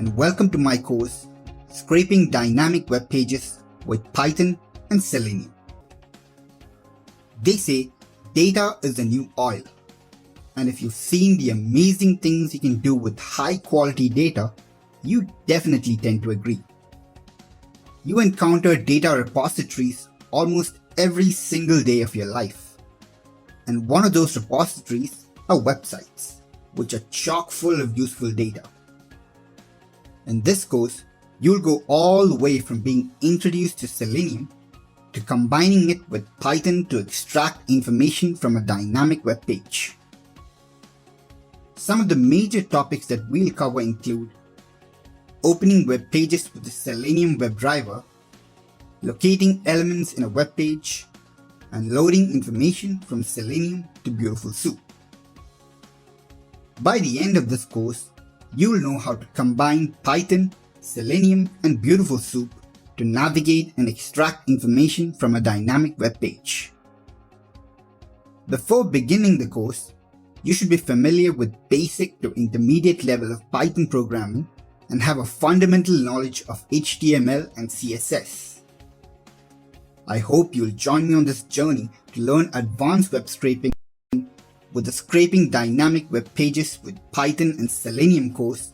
and welcome to my course, Scraping Dynamic Web Pages with Python and Selenium. They say data is the new oil, and if you've seen the amazing things you can do with high quality data, you definitely tend to agree. You encounter data repositories almost every single day of your life, and one of those repositories are websites, which are chock full of useful data. In this course, you'll go all the way from being introduced to Selenium to combining it with Python to extract information from a dynamic web page. Some of the major topics that we'll cover include opening web pages with the Selenium WebDriver, locating elements in a web page, and loading information from Selenium to Beautiful Soup. By the end of this course, you'll know how to combine Python, Selenium, and Beautiful Soup to navigate and extract information from a dynamic web page. Before beginning the course, you should be familiar with basic to intermediate level of Python programming and have a fundamental knowledge of HTML and CSS. I hope you'll join me on this journey to learn advanced web scraping with the Scraping Dynamic Web Pages with Python and Selenium course